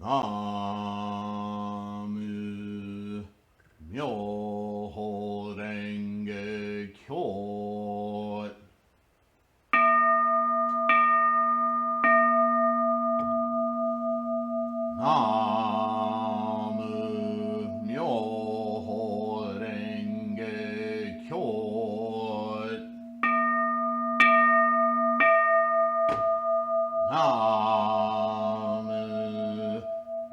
Namu Myoho Renge Kyo. Namu Myoho Renge Kyo. Namu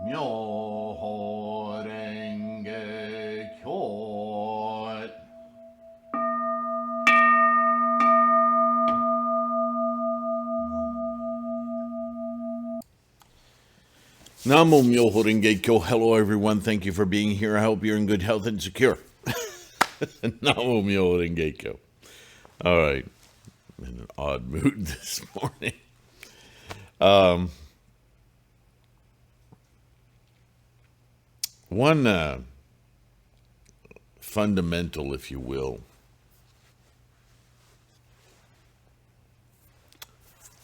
Myoho Renge Kyo. Namo Myoho Renge Kyo. Hello, everyone. Thank you for being here. I hope you're in good health and secure. Namo Myoho Renge Kyo. All right. I'm in an odd mood this morning. One fundamental, if you will,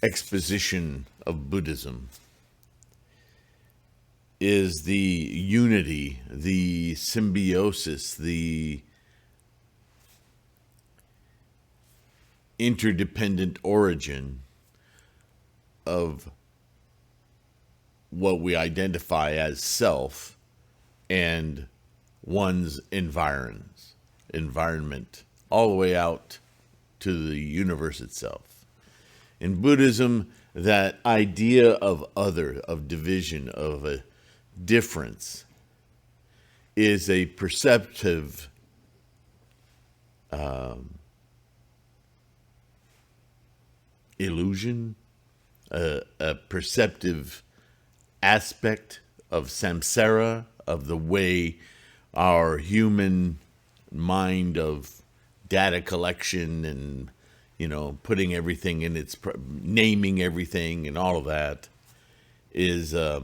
exposition of Buddhism is the unity, the symbiosis, the interdependent origin of what we identify as self and one's environment, all the way out to the universe itself. In Buddhism, that idea of other, of division, of a difference, is a perceptive illusion, a perceptive aspect of samsara, of the way our human mind of data collection and, putting everything in its, naming everything and all of that is a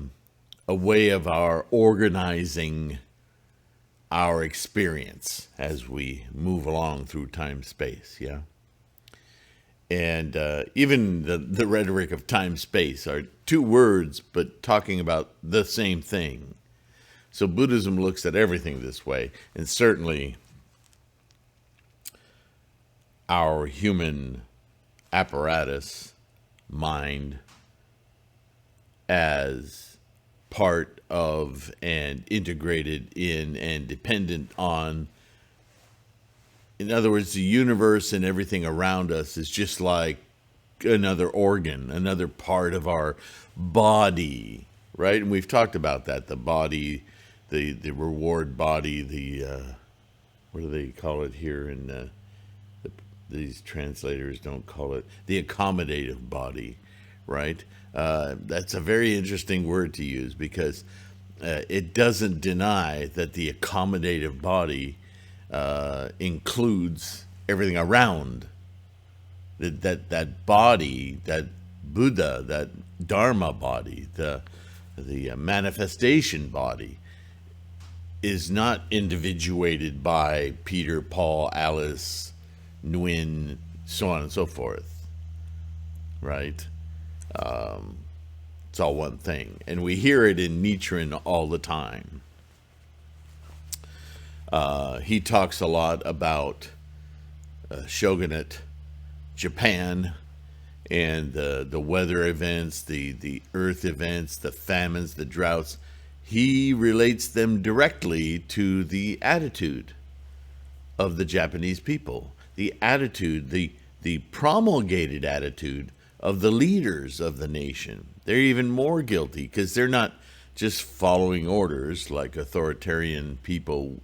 way of our organizing our experience as we move along through time space, yeah? And even the rhetoric of time space are two words, but talking about the same thing. So Buddhism looks at everything this way, and certainly our human apparatus, mind, as part of and integrated in and dependent on. In other words, the universe and everything around us is just like another organ, another part of our body, right? And we've talked about that, the body, the reward body, what do they call it here? And these translators don't call it the accommodative body, right? That's a very interesting word to use because it doesn't deny that the accommodative body includes everything around that body, that Buddha, that Dharma body, the manifestation body is not individuated by Peter, Paul, Alice, Nguyen, so on and so forth, right? It's all one thing. And we hear it in Nichiren all the time. He talks a lot about shogunate Japan and the weather events, the earth events, the famines, the droughts. He relates them directly to the attitude of the Japanese people, the attitude, the promulgated attitude of the leaders of the nation. They're even more guilty because they're not just following orders like authoritarian people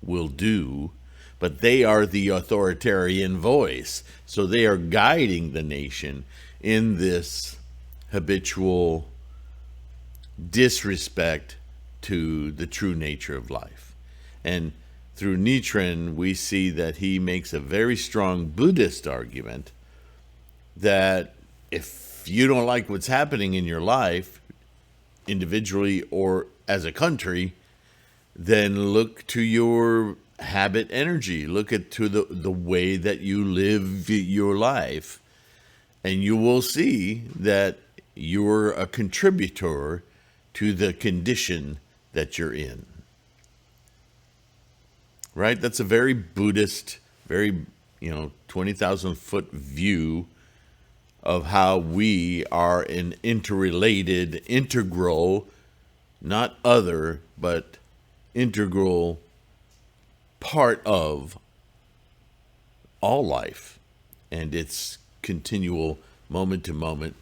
will do, but they are the authoritarian voice. So they are guiding the nation in this habitual disrespect to the true nature of life. And through Nichiren, we see that he makes a very strong Buddhist argument that if you don't like what's happening in your life, individually or as a country, then look to your habit energy. Look at to the way that you live your life. And you will see that you're a contributor to the condition that you're in. Right? That's a very Buddhist, very, 20,000 foot view of how we are an interrelated, integral, not other, but integral part of all life and its continual moment to moment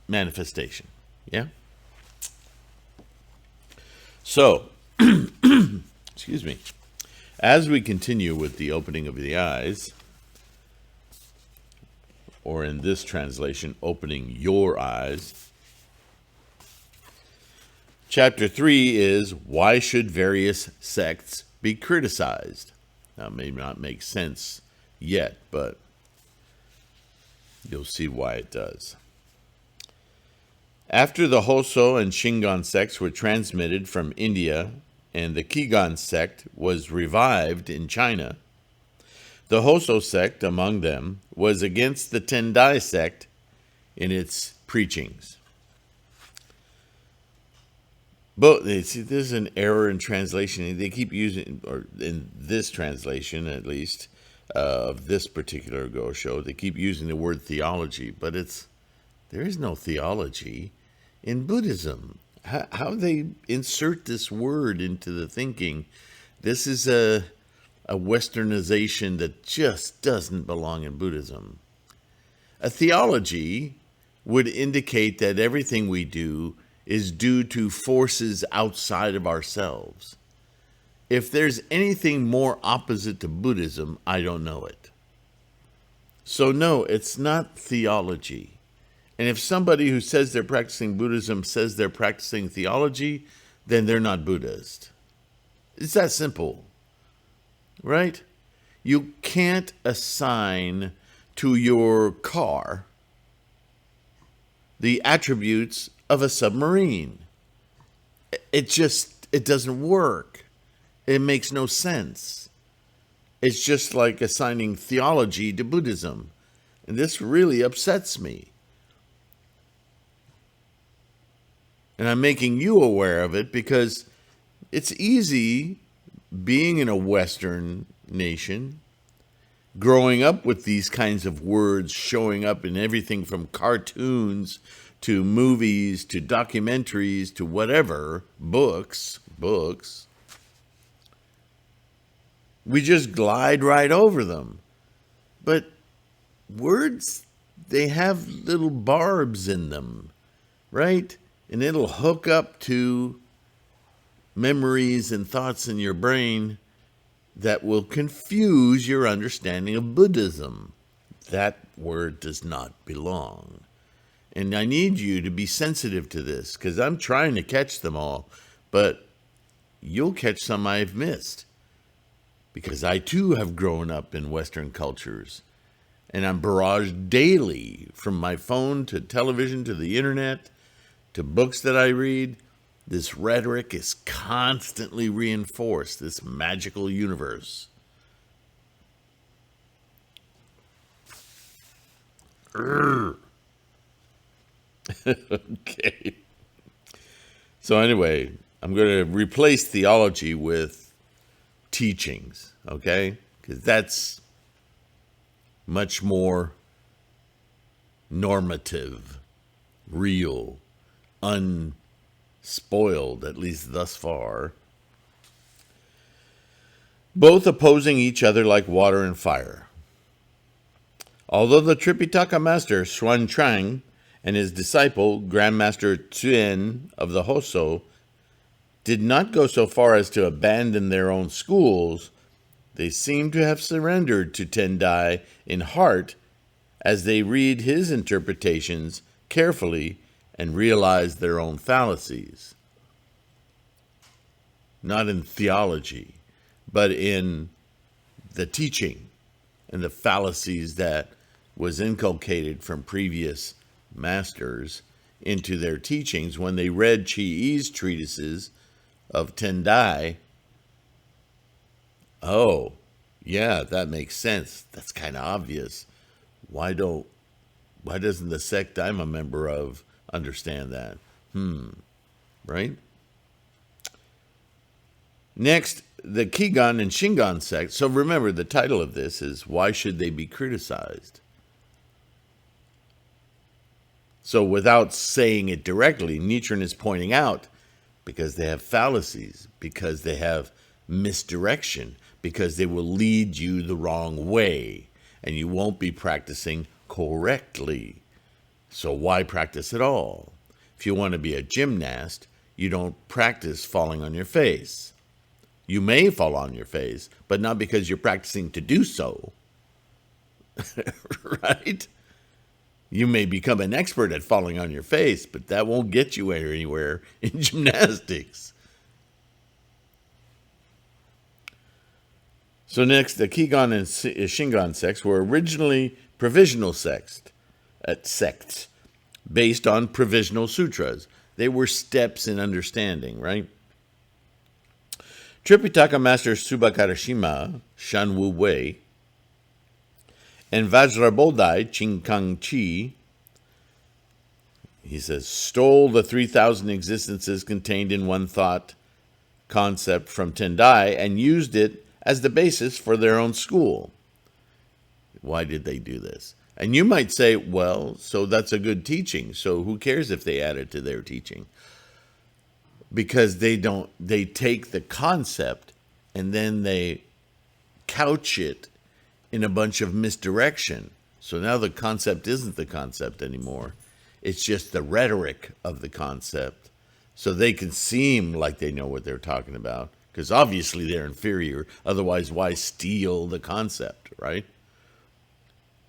manifestation. Yeah? So, excuse me. As we continue with the opening of the eyes, or in this translation, opening your eyes, chapter 3 is, why should various sects be criticized? Now, it may not make sense yet, but you'll see why it does. After the Hoso and Shingon sects were transmitted from India and the Kigon sect was revived in China, the Hoso sect among them was against the Tendai sect in its preachings. But see, there's an error in translation. They keep using, or in this translation at least, of this particular Gosho, they keep using the word theology, but there is no theology in Buddhism. How they insert this word into the thinking, this is a westernization that just doesn't belong in Buddhism. A theology would indicate that everything we do is due to forces outside of ourselves. If there's anything more opposite to Buddhism, I don't know it. So no, it's not theology. And if somebody who says they're practicing Buddhism says they're practicing theology, then they're not Buddhist. It's that simple, right? You can't assign to your car the attributes of a submarine. It doesn't work. It makes no sense. It's just like assigning theology to Buddhism. And this really upsets me. And I'm making you aware of it because it's easy being in a Western nation, growing up with these kinds of words showing up in everything from cartoons to movies to documentaries to whatever, books. We just glide right over them. But words, they have little barbs in them, right? And it'll hook up to memories and thoughts in your brain that will confuse your understanding of Buddhism. That word does not belong. And I need you to be sensitive to this because I'm trying to catch them all, but you'll catch some I've missed because I too have grown up in Western cultures and I'm barraged daily from my phone to television to the internet to books that I read. This rhetoric is constantly reinforced, this magical universe. Okay. So anyway, I'm going to replace theology with teachings, okay? Because that's much more normative, real, unspoiled, at least thus far. Both opposing each other like water and fire. Although the Tripitaka master Xuanchang and his disciple Grandmaster Tsuen of the Hoso did not go so far as to abandon their own schools, they seem to have surrendered to Tendai in heart as they read his interpretations carefully and realize their own fallacies. Not in theology, but in the teaching and the fallacies that was inculcated from previous masters into their teachings when they read Chi's treatises of Tendai. Oh, yeah, that makes sense. That's kind of obvious. Why doesn't the sect I'm a member of understand that. Right? Next, the Kigan and Shingon sects. So remember, the title of this is Why Should They Be Criticized? So without saying it directly, Nichiren is pointing out because they have fallacies, because they have misdirection, because they will lead you the wrong way, and you won't be practicing correctly. So why practice at all? If you want to be a gymnast, you don't practice falling on your face. You may fall on your face, but not because you're practicing to do so. Right? You may become an expert at falling on your face, but that won't get you anywhere in gymnastics. So next, the Kigan and Shingon sects were originally provisional sects, based on provisional sutras. They were steps in understanding, right? Tripitaka Master Subakarashima, Shanwu Wei, and Vajrabodai Chinkang-chi, he says, stole the 3,000 existences contained in one thought concept from Tendai and used it as the basis for their own school. Why did they do this? And you might say, well, so that's a good teaching, so who cares if they add it to their teaching? Because they take the concept and then they couch it in a bunch of misdirection. So now the concept isn't the concept anymore. It's just the rhetoric of the concept. So they can seem like they know what they're talking about, because obviously they're inferior. Otherwise, why steal the concept, right?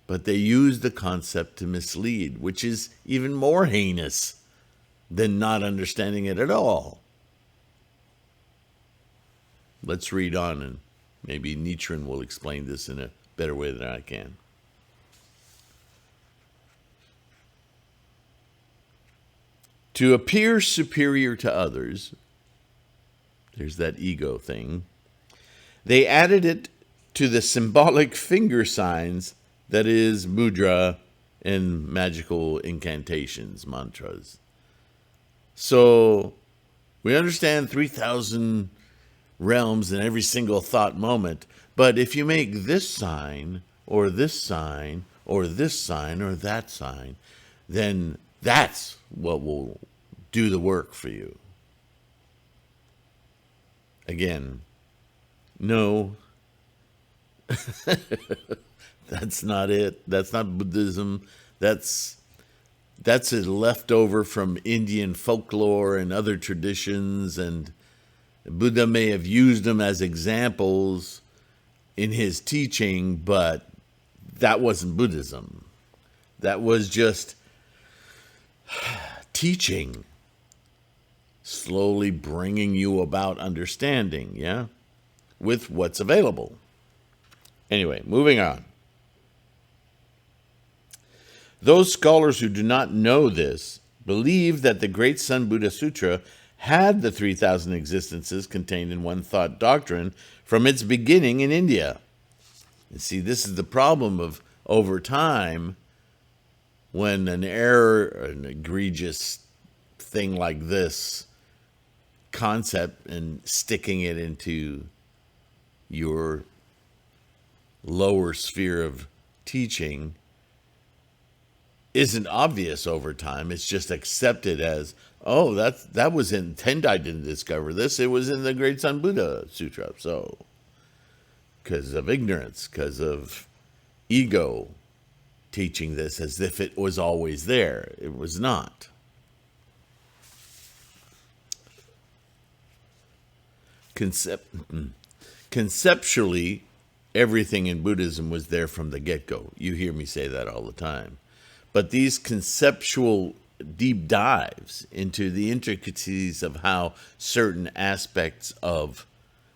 But they use the concept to mislead, which is even more heinous than not understanding it at all. Let's read on, and maybe Nichiren will explain this in a better way than I can. To appear superior to others, there's that ego thing, they added it to the symbolic finger signs that is mudra in magical incantations, mantras. So we understand 3,000 realms in every single thought moment, but if you make this sign, or this sign, or this sign, or that sign, then that's what will do the work for you. Again, no, that's not it. That's not Buddhism. That's a leftover from Indian folklore and other traditions, and Buddha may have used them as examples in his teaching, but that wasn't Buddhism. That was just teaching, slowly bringing you about understanding, yeah, with what's available. Anyway, moving on. Those scholars who do not know this believe that the Great Sun Buddha Sutra had the 3,000 existences contained in one thought doctrine from its beginning in India. And see, this is the problem of over time, when an error, an egregious thing like this concept, and sticking it into your lower sphere of teaching isn't obvious over time. It's just accepted as, oh, that was in Tendai didn't discover this. It was in the Great Sun Buddha Sutra. So, because of ignorance, because of ego, teaching this as if it was always there. It was not. Conceptually, everything in Buddhism was there from the get-go. You hear me say that all the time. But these conceptual deep dives into the intricacies of how certain aspects of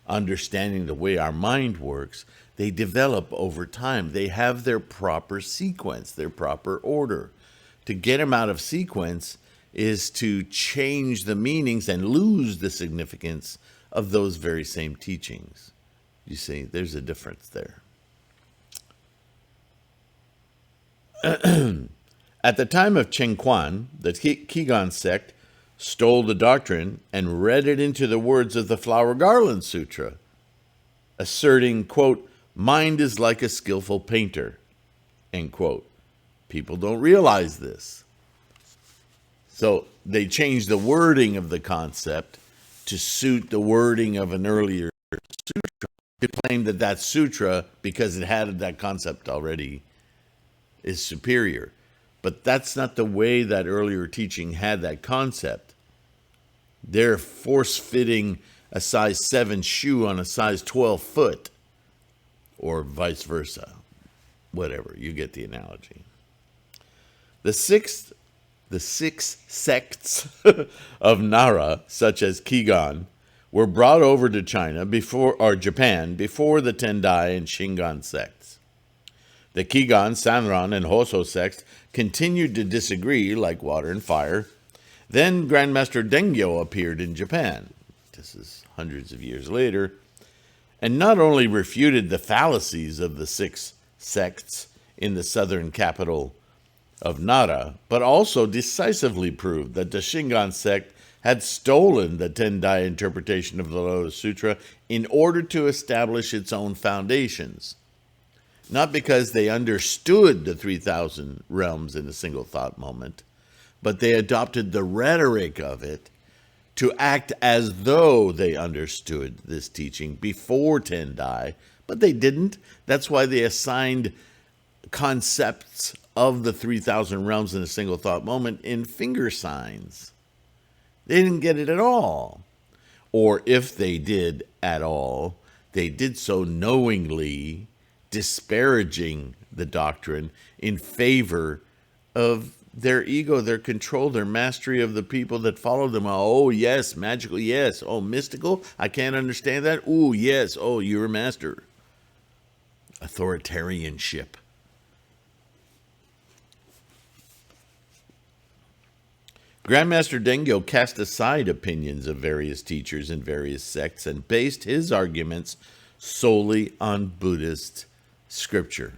understanding the way our mind works, they develop over time. They have their proper sequence, their proper order. To get them out of sequence is to change the meanings and lose the significance of those very same teachings. You see, there's a difference there. At the time of Quan, the Kigan sect stole the doctrine and read it into the words of the Flower Garland Sutra, asserting, quote, mind is like a skillful painter, end quote. People don't realize this. So they changed the wording of the concept to suit the wording of an earlier sutra, to claim that that sutra, because it had that concept already, is superior. But that's not the way that earlier teaching had that concept. They're force-fitting a size 7 shoe on a size 12 foot, or vice versa. Whatever, you get the analogy. The six sects of Nara, such as Kigan, were brought over to Japan before the Tendai and Shingon sects. The Kigan, Sanran, and Hoso sects continued to disagree like water and fire. Then Grandmaster Dengyo appeared in Japan. This is hundreds of years later, and not only refuted the fallacies of the 6 sects in the southern capital of Nara, but also decisively proved that the Shingon sect had stolen the Tendai interpretation of the Lotus Sutra in order to establish its own foundations. Not because they understood the 3,000 realms in a single thought moment, but they adopted the rhetoric of it to act as though they understood this teaching before Tendai, but they didn't. That's why they assigned concepts of the 3,000 realms in a single thought moment in finger signs. They didn't get it at all. Or if they did at all, they did so knowingly, disparaging the doctrine in favor of their ego, their control, their mastery of the people that follow them. Oh, yes, magical, yes. Oh, mystical, I can't understand that. Oh, yes. Oh, you're a master. Authoritarianship. Grandmaster Dengyo cast aside opinions of various teachers in various sects and based his arguments solely on Buddhist scripture.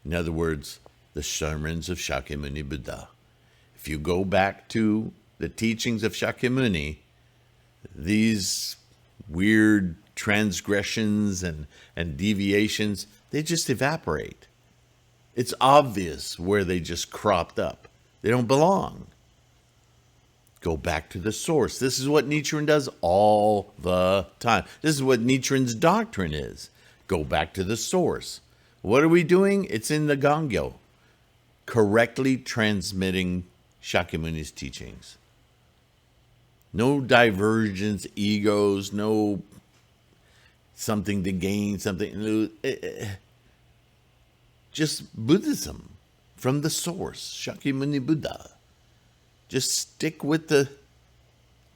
In other words, the sermons of Shakyamuni Buddha. If you go back to the teachings of Shakyamuni, these weird transgressions and deviations, they just evaporate. It's obvious where they just cropped up. They don't belong. Go back to the source. This is what Nichiren does all the time. This is what Nichiren's doctrine is. Go back to the source. What are we doing? It's in the Gangyo. Correctly transmitting Shakyamuni's teachings. No divergence, egos, no something to gain, something to lose. Just Buddhism from the source, Shakyamuni Buddha. Just stick with the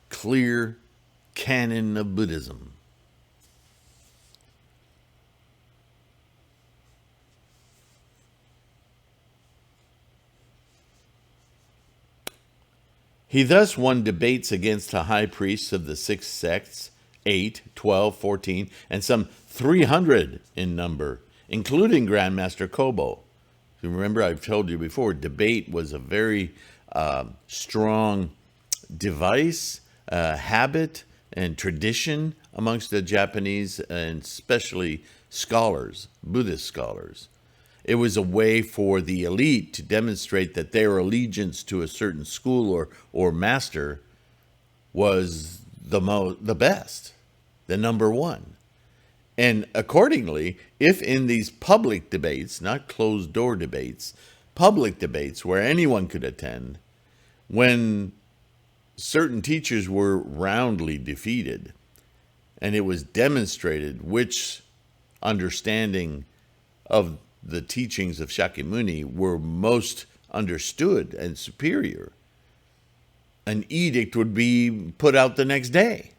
clear canon of Buddhism. He thus won debates against the high priests of the 6 sects, 8, 12, 14, and some 300 in number, including Grandmaster Kobo. Remember, I've told you before, debate was a very strong device, habit, and tradition amongst the Japanese, and especially scholars, Buddhist scholars. It was a way for the elite to demonstrate that their allegiance to a certain school or master was the best, the number one. And accordingly, if in these public debates, not closed-door debates, public debates where anyone could attend, when certain teachers were roundly defeated, and it was demonstrated which understanding of the teachings of Shakyamuni were most understood and superior, an edict would be put out the next day.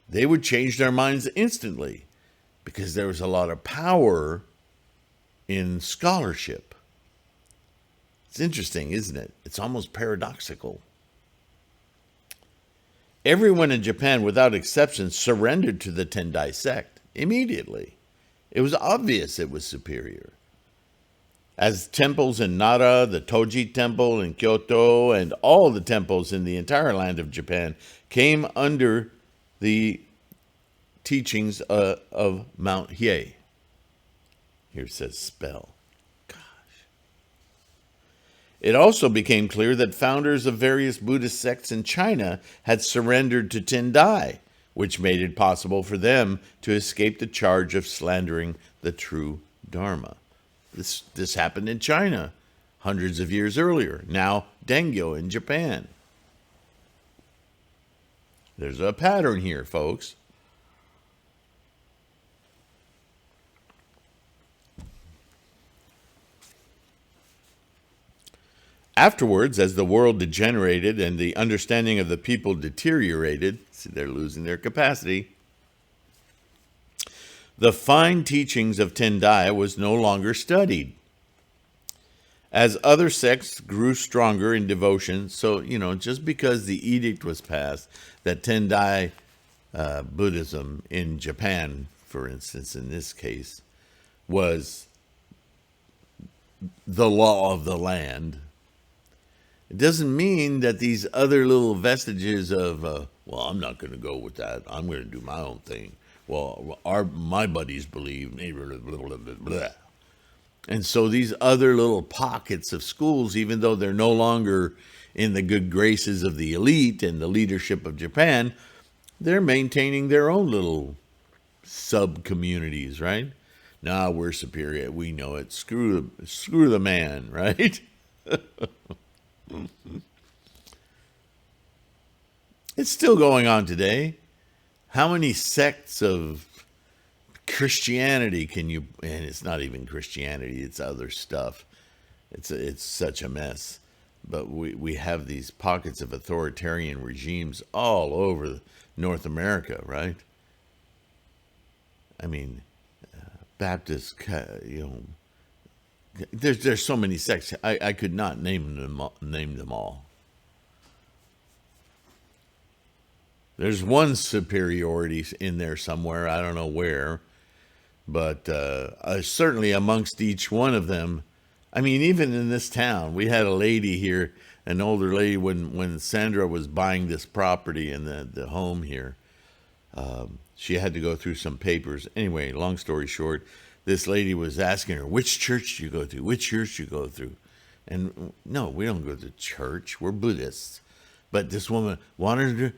They would change their minds instantly because there was a lot of power in scholarship. It's interesting, isn't it? It's almost paradoxical. Everyone in Japan, without exception, surrendered to the Tendai sect immediately. It was obvious it was superior. As temples in Nara, the Toji Temple in Kyoto, and all the temples in the entire land of Japan came under the teachings of Mount Hiei. Here it says spell. It also became clear that founders of various Buddhist sects in China had surrendered to Tendai, which made it possible for them to escape the charge of slandering the true Dharma. This happened in China hundreds of years earlier. Now, Dengyo in Japan. There's a pattern here, folks. Afterwards, as the world degenerated and the understanding of the people deteriorated, see, they're losing their capacity, the fine teachings of Tendai was no longer studied. As other sects grew stronger in devotion, so, just because the edict was passed that Tendai Buddhism in Japan, for instance, in this case, was the law of the land, it doesn't mean that these other little vestiges of, I'm not going to go with that. I'm going to do my own thing. Well, my buddies believe, blah, blah, blah, blah. And so these other little pockets of schools, even though they're no longer in the good graces of the elite and the leadership of Japan, they're maintaining their own little sub-communities, right? Nah, we're superior. We know it. Screw the man, right? It's still going on today. How many sects of Christianity can you, and it's not even Christianity, it's other stuff. It's such a mess. But we have these pockets of authoritarian regimes all over North America, right? I mean, Baptist, there's so many sects. I could not name them all. There's one superiority in there somewhere. I don't know where. But certainly amongst each one of them, I mean, even in this town, we had a lady here, an older lady, when Sandra was buying this property and the home here, she had to go through some papers. Anyway, long story short, this lady was asking her, which church do you go to? Which church do you go through? And no, we don't go to church. We're Buddhists. But this woman wanted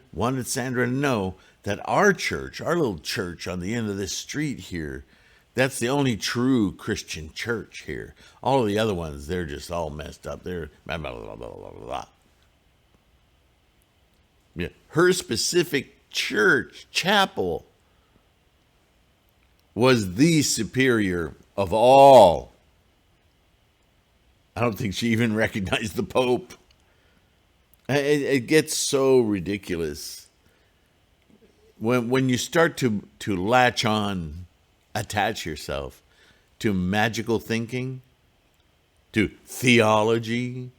Sandra to know that our church, our little church on the end of this street here, that's the only true Christian church here. All of the other ones, they're just all messed up. They're blah, blah, blah, blah, blah, blah. Yeah. Her specific church, chapel, was the superior of all. I don't think she even recognized the Pope. It gets so ridiculous when you start to latch on, attach yourself to magical thinking, to theology,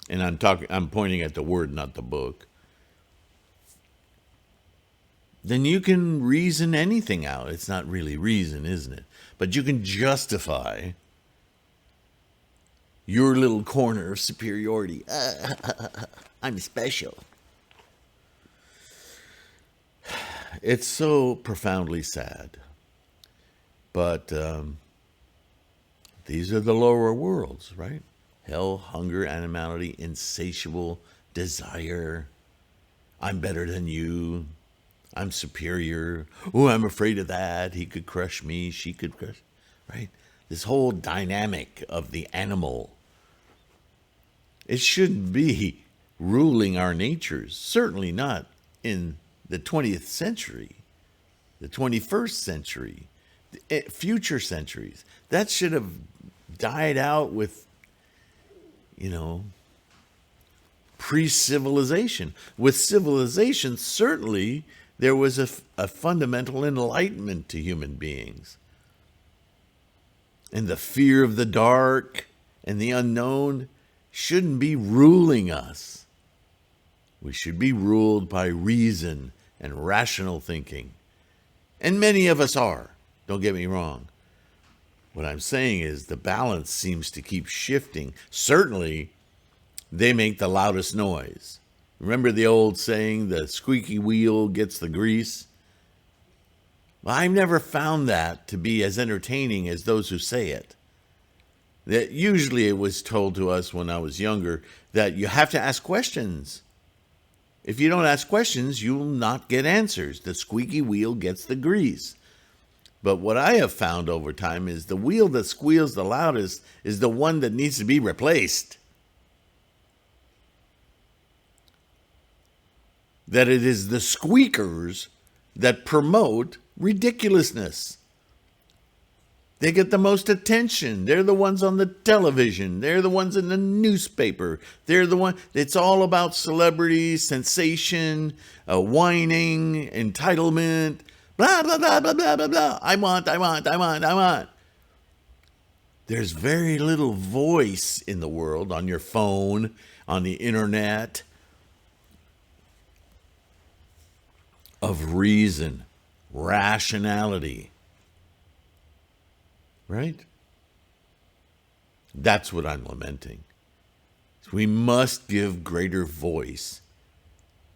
and I'm pointing at the word, not the book. Then you can reason anything out. It's not really reason, isn't it? But you can justify your little corner of superiority. I'm special. It's so profoundly sad. But these are the lower worlds, right? Hell, hunger, animality, insatiable desire. I'm better than you. I'm superior. Oh, I'm afraid of that. He could crush me. She could crush, right? This whole dynamic of the animal. It shouldn't be ruling our natures. Certainly not in the 20th century, the 21st century, future centuries. That should have died out with, pre-civilization. With civilization, certainly there was a fundamental enlightenment to human beings. And the fear of the dark and the unknown shouldn't be ruling us. We should be ruled by reason and rational thinking. And many of us are, don't get me wrong. What I'm saying is the balance seems to keep shifting. Certainly, they make the loudest noise. Remember the old saying, the squeaky wheel gets the grease? Well, I've never found that to be as entertaining as those who say it. That usually it was told to us when I was younger that you have to ask questions. If you don't ask questions, you will not get answers. The squeaky wheel gets the grease. But what I have found over time is the wheel that squeals the loudest is the one that needs to be replaced. That it is the squeakers that promote ridiculousness. They get the most attention. They're the ones on the television. They're the ones in the newspaper. They're the one. It's all about celebrity, sensation, whining, entitlement, blah, blah, blah, blah, blah, blah, blah. I want. There's very little voice in the world, on your phone, on the internet, of reason, rationality. Right? That's what I'm lamenting. We must give greater voice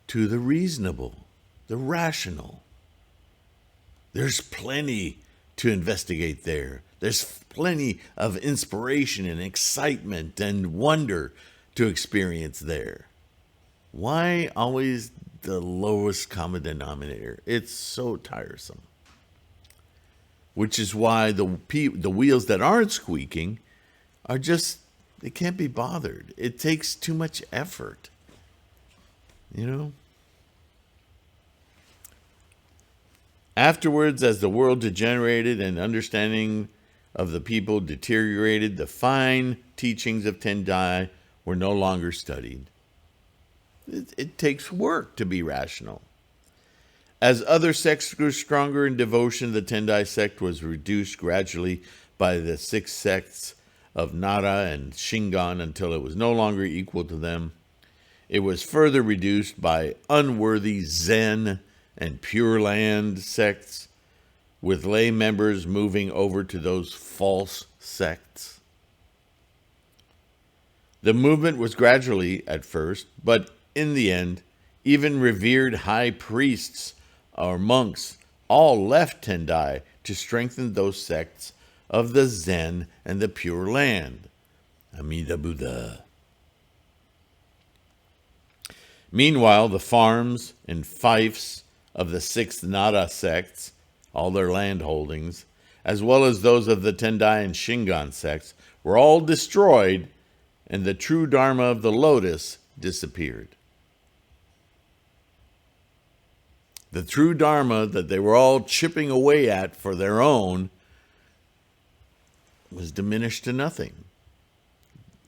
to the reasonable, the rational. There's plenty to investigate there. There's plenty of inspiration and excitement and wonder to experience there. Why always the lowest common denominator? It's so tiresome. Which is why the wheels that aren't squeaking are just, they can't be bothered. It takes too much effort. You know? Afterwards, as the world degenerated and understanding of the people deteriorated, the fine teachings of Tendai were no longer studied. It takes work to be rational. As other sects grew stronger in devotion, the Tendai sect was reduced gradually by the 6 sects of Nara and Shingon until it was no longer equal to them. It was further reduced by unworthy Zen and Pure Land sects, with lay members moving over to those false sects. The movement was gradually at first, but in the end, even revered high priests or monks all left Tendai to strengthen those sects of the Zen and the Pure Land. Amida Buddha. Meanwhile, the farms and fiefs of the 6 Nara sects, all their land holdings, as well as those of the Tendai and Shingon sects, were all destroyed, and the true Dharma of the Lotus disappeared. The true Dharma that they were all chipping away at for their own was diminished to nothing.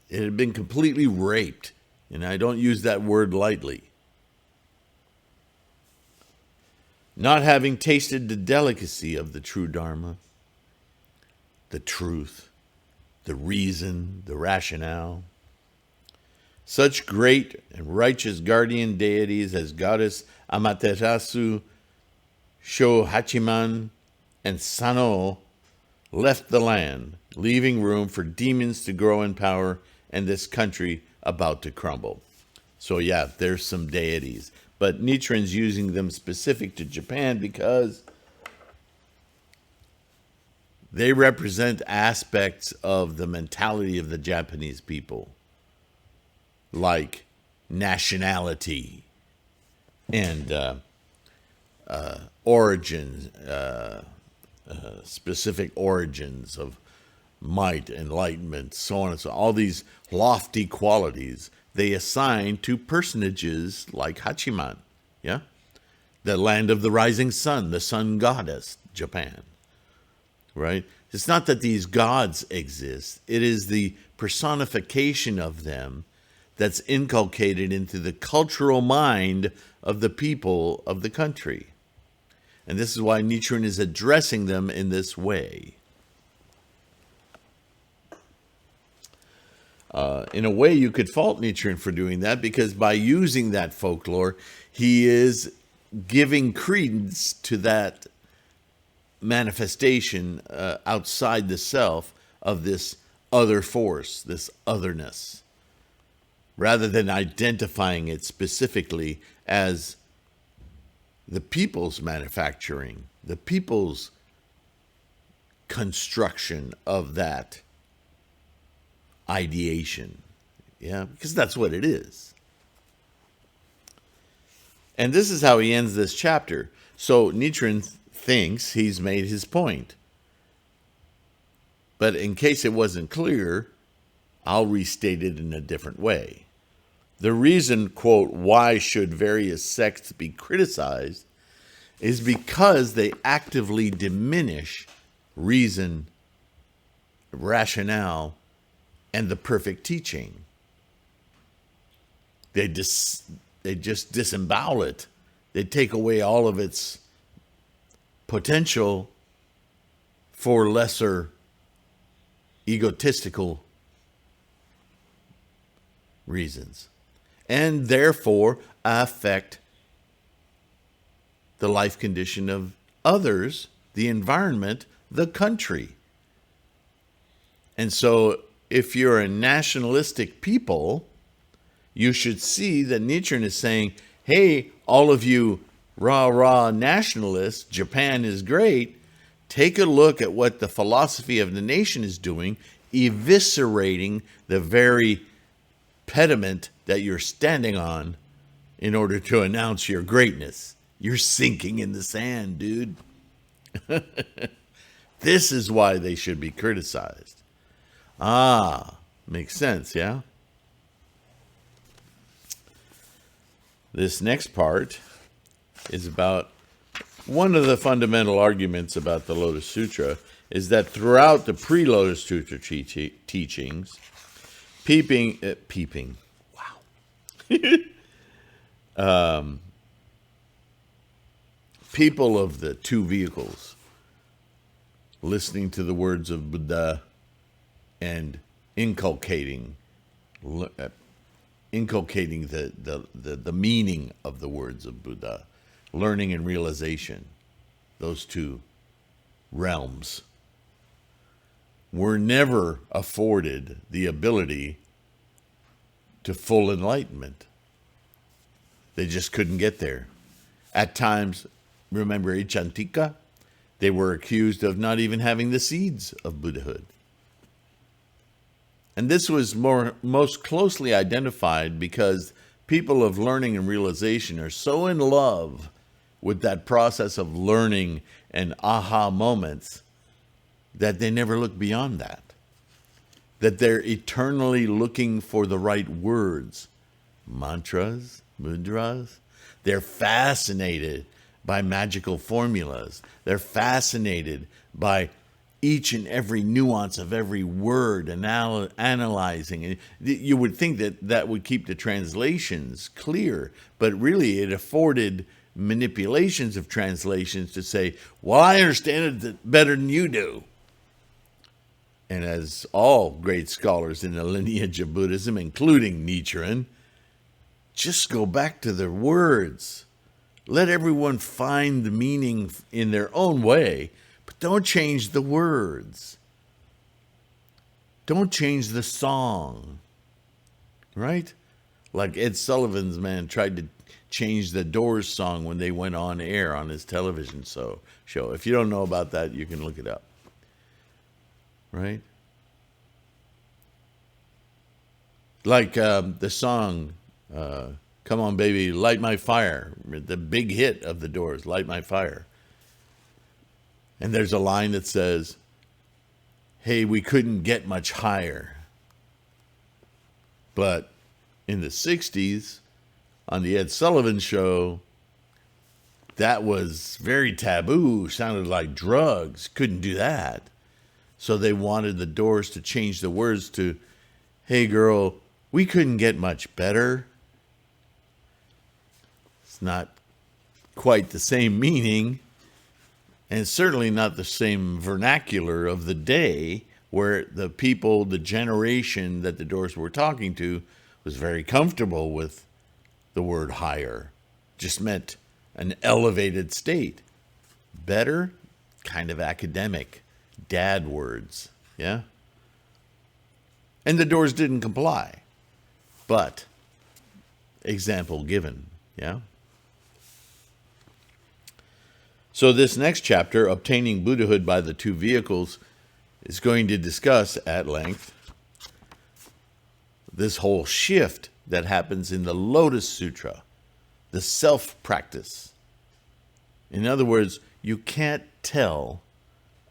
It had been completely raped, and I don't use that word lightly. Not having tasted the delicacy of the true Dharma, the truth, the reason, the rationale, such great and righteous guardian deities as Goddess Amaterasu, Shohachiman, and Sano left the land, leaving room for demons to grow in power and this country about to crumble. So yeah, there's some deities. But Nichiren's using them specific to Japan because they represent aspects of the mentality of the Japanese people, like nationality and origins, specific origins of might, enlightenment, so on and so on. All these lofty qualities they assign to personages like Hachiman, yeah? The land of the rising sun, the sun goddess, Japan, right? It's not that these gods exist. It is the personification of them that's inculcated into the cultural mind of the people of the country. And this is why Nichiren is addressing them in this way. In a way, you could fault Nichiren for doing that, because by using that folklore, he is giving credence to that manifestation outside the self of this other force, this otherness, rather than identifying it specifically as the people's manufacturing, the people's construction of that ideation. Yeah, because that's what it is. And this is how he ends this chapter. So Nichiren thinks he's made his point. But in case it wasn't clear, I'll restate it in a different way. The reason, quote, why should various sects be criticized is because they actively diminish reason, rationale, and the perfect teaching. They just disembowel it. They take away all of its potential for lesser egotistical reasons, and therefore affect the life condition of others, the environment, the country. And so if you're a nationalistic people, you should see that Nichiren is saying, hey, all of you rah-rah nationalists, Japan is great. Take a look at what the philosophy of the nation is doing, eviscerating the very pediment that you're standing on in order to announce your greatness. You're sinking in the sand, dude. This is why they should be criticized. Ah, makes sense, yeah? This next part is about one of the fundamental arguments about the Lotus Sutra is that throughout the pre-Lotus Sutra teachings, people of the two vehicles, listening to the words of Buddha and inculcating the meaning of the words of Buddha, learning and realization, those two realms, were never afforded the ability to full enlightenment. They just couldn't get there. At times, remember Ichantika? They were accused of not even having the seeds of Buddhahood. And this was most closely identified because people of learning and realization are so in love with that process of learning and aha moments that they never look beyond that. That they're eternally looking for the right words, mantras, mudras. They're fascinated by magical formulas. They're fascinated by each and every nuance of every word, analyzing. And you would think that that would keep the translations clear, but really it afforded manipulations of translations to say, well, I understand it better than you do. And as all great scholars in the lineage of Buddhism, including Nichiren, just go back to their words. Let everyone find the meaning in their own way, but don't change the words. Don't change the song, right? Like Ed Sullivan's man tried to change the Doors song when they went on air on his television show. If you don't know about that, you can look it up, right? Like the song, Come On Baby, Light My Fire, the big hit of the Doors, Light My Fire. And there's a line that says, hey, we couldn't get much higher. But in the 60s, on the Ed Sullivan Show, that was very taboo, sounded like drugs, couldn't do that. So they wanted the Doors to change the words to, hey girl, we couldn't get much better. It's not quite the same meaning, and certainly not the same vernacular of the day where the people, the generation that the Doors were talking to was very comfortable with the word higher. Just meant an elevated state. Better? kind of academic dad words, yeah? And the doors didn't comply. But, example given, yeah? So this next chapter, Obtaining Buddhahood by the Two Vehicles, is going to discuss at length this whole shift that happens in the Lotus Sutra, the self-practice. In other words, you can't tell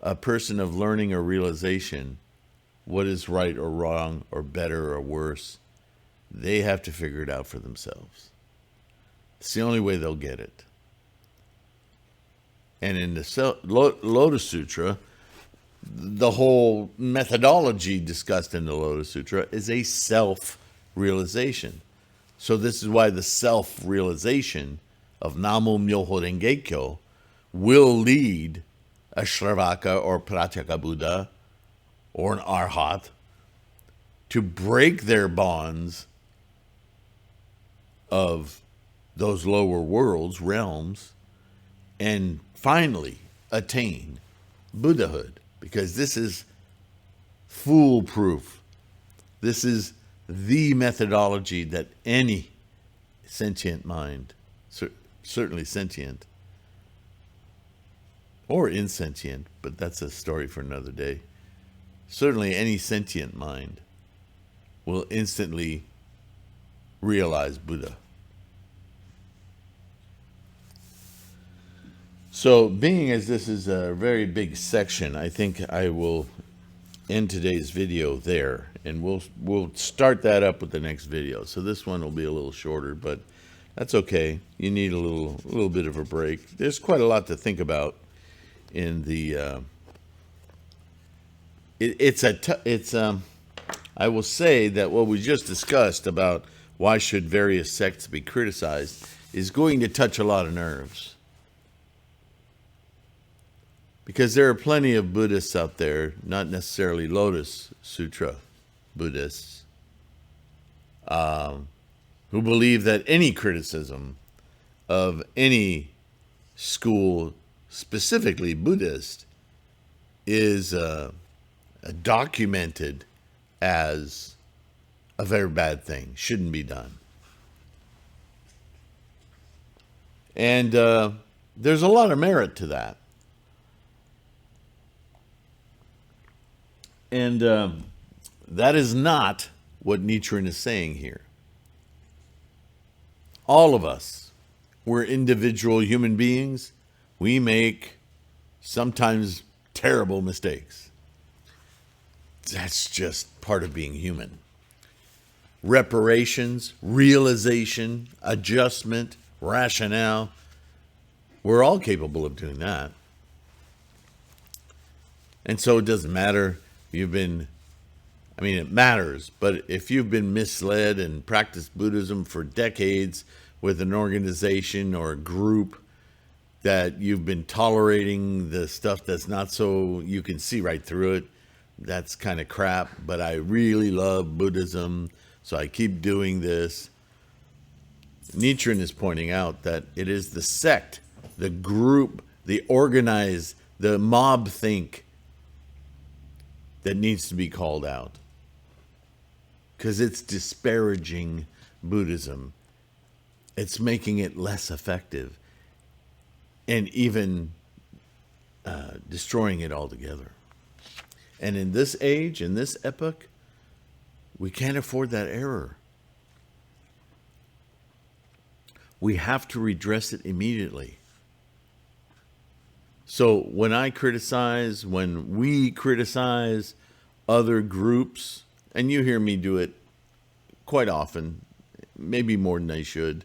a person of learning or realization what is right or wrong or better or worse. They have to figure it out for themselves. It's the only way they'll get it. And in the Lotus Sutra, the whole methodology discussed in the Lotus Sutra is a self-realization. So this is why the self-realization of Namo Myoho Renge Kyo will lead a Shravaka or Pratyeka Buddha or an Arhat to break their bonds of those lower worlds, realms, and finally attain Buddhahood, because this is foolproof. This is the methodology that any sentient mind, certainly sentient or insentient, but that's a story for another day. Certainly any sentient mind will instantly realize Buddha. So, being as this is a very big section, I think I will end today's video there, and we'll start that up with the next video. So this one will be a little shorter, but that's okay. You need a little bit of a break. There's quite a lot to think about in the. I will say that what we just discussed about why should various sects be criticized is going to touch a lot of nerves. Because there are plenty of Buddhists out there, not necessarily Lotus Sutra Buddhists, who believe that any criticism of any school, specifically Buddhist, is documented as a very bad thing, shouldn't be done. And there's a lot of merit to that. And that is not what Nichiren is saying here. All of us, we're individual human beings. We make sometimes terrible mistakes. That's just part of being human. Reparations, realization, adjustment, rationale, we're all capable of doing that. And so it doesn't matter. It matters, but if you've been misled and practiced Buddhism for decades with an organization or a group that you've been tolerating the stuff that's not so, you can see right through it, that's kind of crap, but I really love Buddhism, so I keep doing this. Nichiren is pointing out that it is the sect, the group, the organized, the mob think that needs to be called out, because it's disparaging Buddhism. It's making it less effective and even destroying it altogether. And in this age, in this epoch, we can't afford that error. We have to redress it immediately. So when we criticize other groups, and you hear me do it quite often, maybe more than I should,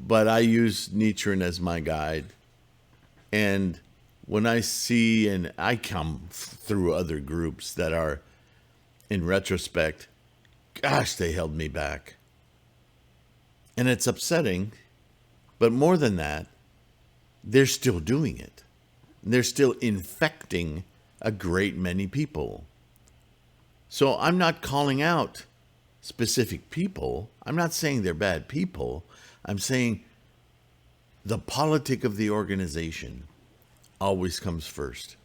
but I use Nichiren as my guide. And when I see, and I come through other groups that are, in retrospect, gosh, they held me back. And it's upsetting, but more than that, they're still doing it. They're still infecting a great many people. So I'm not calling out specific people. I'm not saying they're bad people. I'm saying the politic of the organization always comes first.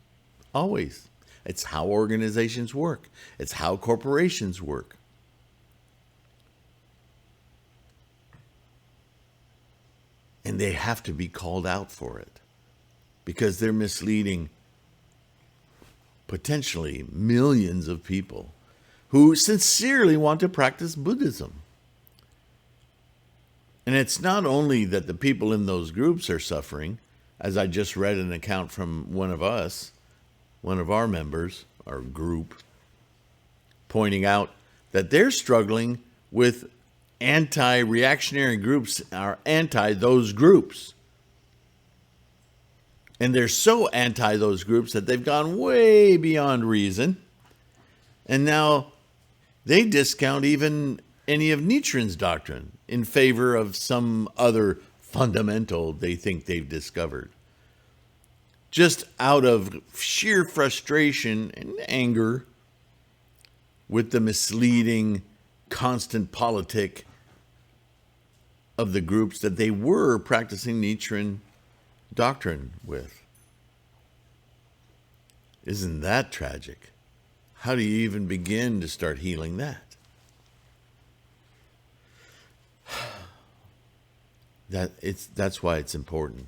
Always. It's how organizations work. It's how corporations work. And they have to be called out for it because they're misleading potentially millions of people who sincerely want to practice Buddhism. And it's not only that the people in those groups are suffering, as I just read an account from one of our members, our group, pointing out that they're struggling with anti-reactionary groups are anti those groups. And they're so anti those groups that they've gone way beyond reason. And now they discount even any of Nichiren's doctrine in favor of some other fundamental they think they've discovered. Just out of sheer frustration and anger with the misleading constant politic of the groups that they were practicing Nichiren doctrine with. Isn't that tragic? How do you even begin to start healing that? That's why it's important.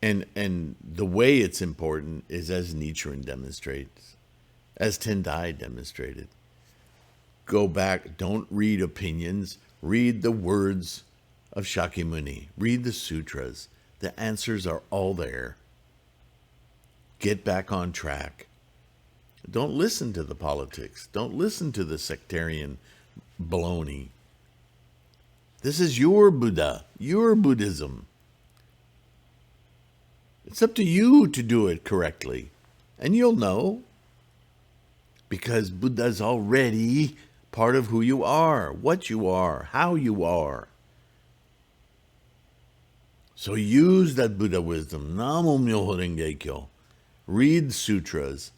And the way it's important is as Nichiren demonstrates, as Tendai demonstrated. Go back, don't read opinions, read the words of Shakyamuni, read the sutras. The answers are all there. Get back on track. Don't listen to the politics. Don't listen to the sectarian baloney. This is your Buddha, your Buddhism. It's up to you to do it correctly. And you'll know. Because Buddha's already part of who you are, what you are, how you are. So use that Buddha wisdom. Namo Myoho Renge Kyo. Read sutras.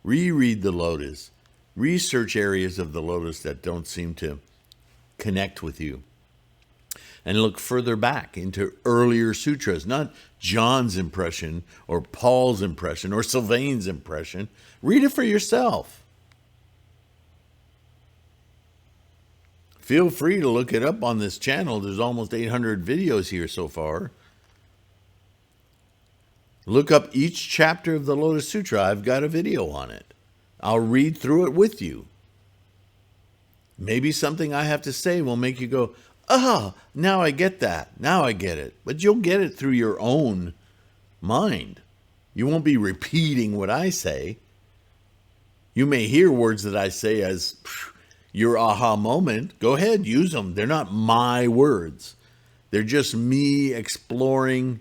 Reread the Lotus. Research areas of the Lotus that don't seem to connect with you. And look further back into earlier sutras, not John's impression or Paul's impression or Sylvain's impression. Read it for yourself. Feel free to look it up on this channel. There's almost 800 videos here so far. Look up each chapter of the Lotus Sutra. I've got a video on it. I'll read through it with you. Maybe something I have to say will make you go, now I get that. Now I get it. But you'll get it through your own mind. You won't be repeating what I say. You may hear words that I say as your aha moment. Go ahead, use them. They're not my words. They're just me exploring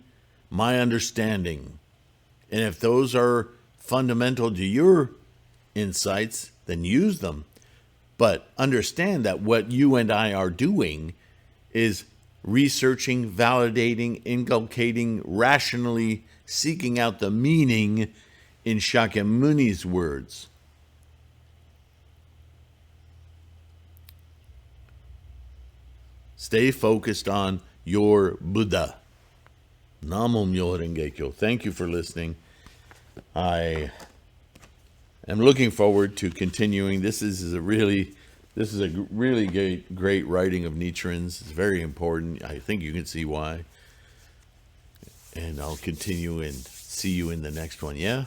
my understanding. And if those are fundamental to your insights, then use them. But understand that what you and I are doing is researching, validating, inculcating, rationally seeking out the meaning in Shakyamuni's words. Stay focused on your Buddha. Namo Myoho Renge Kyo. Thank you for listening. I am looking forward to continuing. This is a really great writing of Nichiren's. It's very important. I think you can see why. And I'll continue and see you in the next one. Yeah?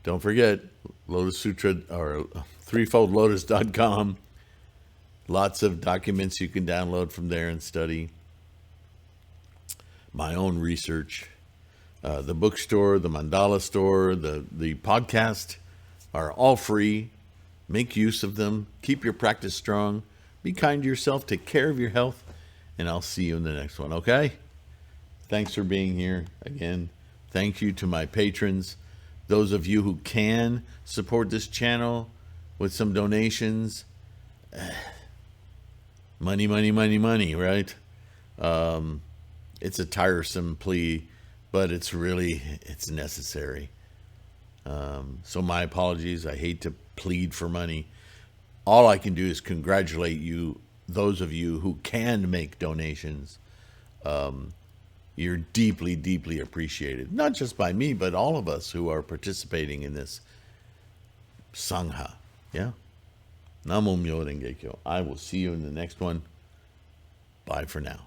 Don't forget, Lotus Sutra or threefoldlotus.com. Lots of documents you can download from there and study. My own research. The bookstore, the mandala store, the podcast are all free. Make use of them. Keep your practice strong. Be kind to yourself. Take care of your health. And I'll see you in the next one, okay? Thanks for being here again. Thank you to my patrons. Those of you who can support this channel with some donations. Money, right? It's a tiresome plea, but it's necessary. So my apologies. I hate to plead for money. All I can do is congratulate you, those of you who can make donations. You're deeply, deeply appreciated. Not just by me, but all of us who are participating in this Sangha. Yeah? Namo Myo Renge Kyo. I will see you in the next one. Bye for now.